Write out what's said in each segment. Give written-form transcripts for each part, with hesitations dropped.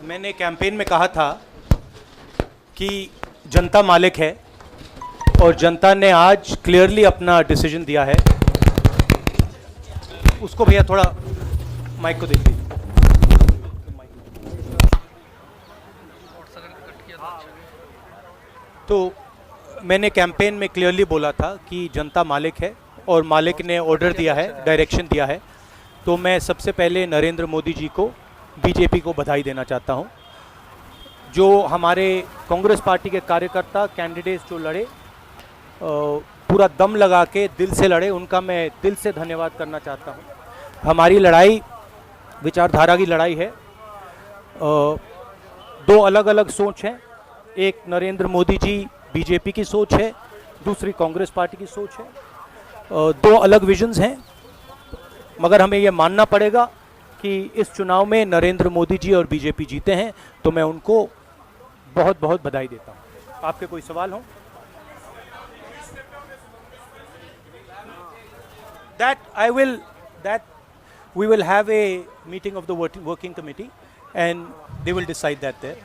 मैंने कैंपेन में कहा था कि जनता मालिक है और जनता ने आज क्लियरली अपना डिसीजन दिया है। उसको भैया थोड़ा माइक को देख लीजिए। तो मैंने कैंपेन में क्लियरली बोला था कि जनता मालिक है और मालिक ने ऑर्डर दिया है, डायरेक्शन दिया है। तो मैं सबसे पहले नरेंद्र मोदी जी को, बीजेपी को बधाई देना चाहता हूं। जो हमारे कांग्रेस पार्टी के कार्यकर्ता, कैंडिडेट्स जो लड़े, पूरा दम लगा के दिल से लड़े, उनका मैं दिल से धन्यवाद करना चाहता हूं। हमारी लड़ाई विचारधारा की लड़ाई है। दो अलग अलग सोच हैं। एक नरेंद्र मोदी जी बीजेपी की सोच है, दूसरी कांग्रेस पार्टी की सोच है। दो अलग विजन्स हैं, मगर हमें ये मानना पड़ेगा कि इस चुनाव में नरेंद्र मोदी जी और बीजेपी जीते हैं, तो मैं उनको बहुत बहुत बधाई देता हूं। आपके कोई सवाल हो? That we will have a meeting of the working committee and they will decide that there.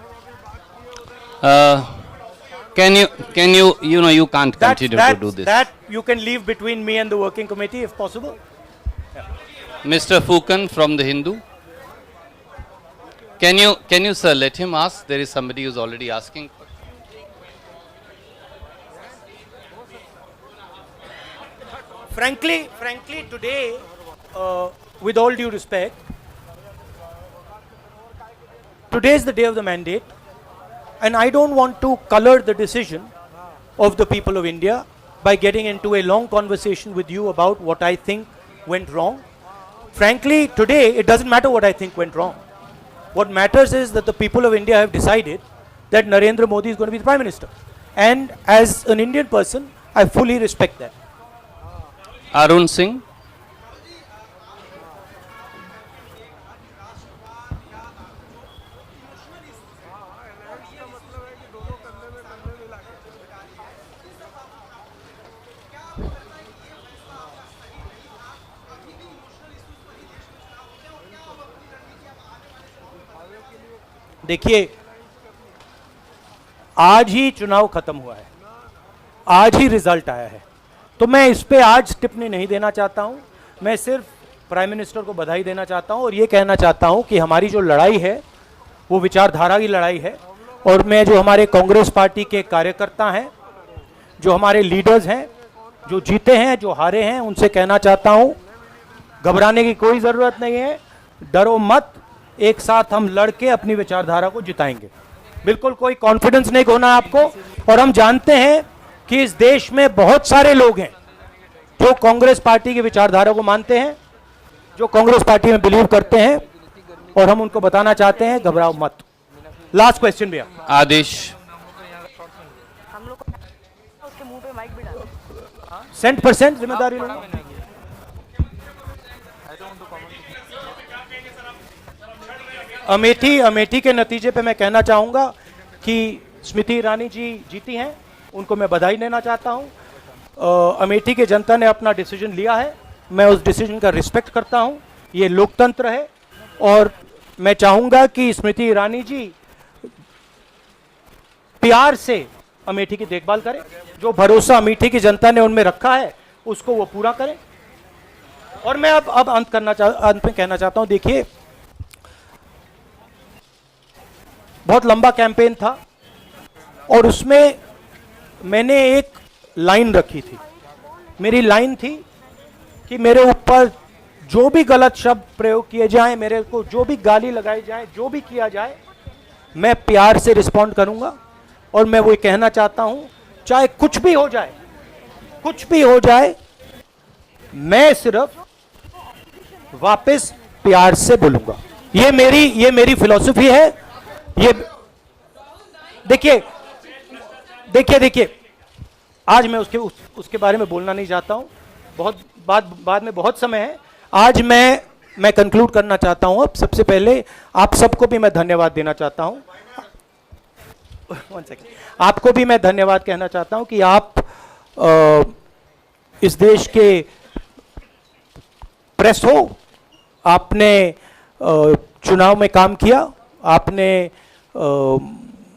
Can you can't continue to do this. That you can leave between me and the working committee if possible. Mr. Fukan from the Hindu. Can you sir let him ask? There is somebody who's already asking. Frankly, today, with all due respect, today is the day of the mandate, and I don't want to color the decision of the people of India by getting into a long conversation with you about what I think went wrong. Frankly, today, it doesn't matter what I think went wrong. What matters is that the people of India have decided that Narendra Modi is going to be the Prime Minister. And as an Indian person, I fully respect that. Arun Singh. देखिए, आज ही चुनाव खत्म हुआ है, आज ही result आया है, तो मैं इस पे आज टिप्पणी नहीं देना चाहता हूं। मैं सिर्फ प्राइम मिनिस्टर को बधाई देना चाहता हूं और ये कहना चाहता हूं कि हमारी जो लड़ाई है वो विचारधारा की लड़ाई है। और मैं जो हमारे कांग्रेस पार्टी के कार्यकर्ता हैं, जो हमारे लीडर्स हैं, जो जीते हैं, जो हारे हैं, उनसे कहना चाहता हूं घबराने की कोई ज़रूरत नहीं है, डरो मत, एक साथ हम लड़के अपनी विचारधारा को जिताएंगे। बिल्कुल कोई कॉन्फिडेंस नहीं खोना आपको। और हम जानते हैं कि इस देश में बहुत सारे लोग हैं जो कांग्रेस पार्टी की विचारधारा को मानते हैं, जो कांग्रेस पार्टी में बिलीव करते हैं, और हम उनको बताना चाहते हैं घबराओ मत। लास्ट क्वेश्चन भैया। आदेश। 100% जिम्मेदारी लूंगा। अमेठी के नतीजे पे मैं कहना चाहूँगा कि स्मृति ईरानी जी जीती हैं, उनको मैं बधाई देना चाहता हूँ। अमेठी के जनता ने अपना डिसीजन लिया है, मैं उस डिसीजन का रिस्पेक्ट करता हूँ। ये लोकतंत्र है और मैं चाहूँगा कि स्मृति ईरानी जी प्यार से अमेठी की देखभाल करें। जो भरोसा अमेठी की जनता ने उनमें रखा है उसको वो पूरा करें। और मैं अब अंत में कहना चाहता हूँ, देखिए बहुत लंबा कैंपेन था और उसमें मैंने एक लाइन रखी थी। मेरी लाइन थी कि मेरे ऊपर जो भी गलत शब्द प्रयोग किए जाएं, मेरे को जो भी गाली लगाई जाए, जो भी किया जाए, मैं प्यार से रिस्पॉन्ड करूंगा। और मैं वो कहना चाहता हूं, चाहे कुछ भी हो जाए, मैं सिर्फ वापस प्यार से बोलूंगा। ये मेरी फिलॉसफी है। ये देखिए, आज मैं उसके बारे में बोलना नहीं चाहता हूं। बहुत बाद में बहुत समय है। आज मैं कंक्लूड करना चाहता हूं। अब सबसे पहले आप सबको भी मैं धन्यवाद देना चाहता हूं। आपको भी मैं धन्यवाद कहना चाहता हूं कि आप इस देश के प्रेस हो, आपने चुनाव में काम किया आपने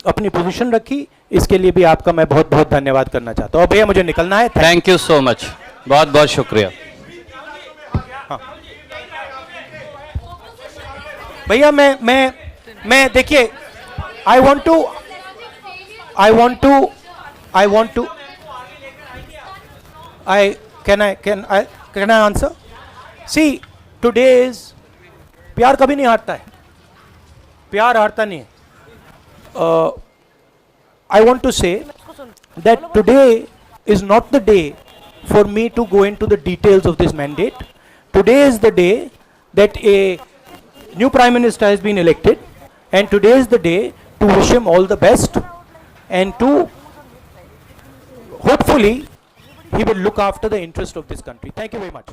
अपनी पोजीशन रखी, इसके लिए भी आपका मैं बहुत बहुत धन्यवाद करना चाहता हूँ। और भैया मुझे निकलना है। थैंक यू सो मच, बहुत बहुत शुक्रिया। भैया मैं देखिए, I want to can I answer? See, today is, प्यार कभी नहीं हारता है, प्यार हारता नहीं है। I want to say that today is not the day for me to go into the details of this mandate. Today is the day that a new Prime Minister has been elected, and today is the day to wish him all the best and to hopefully he will look after the interest of this country. Thank you very much.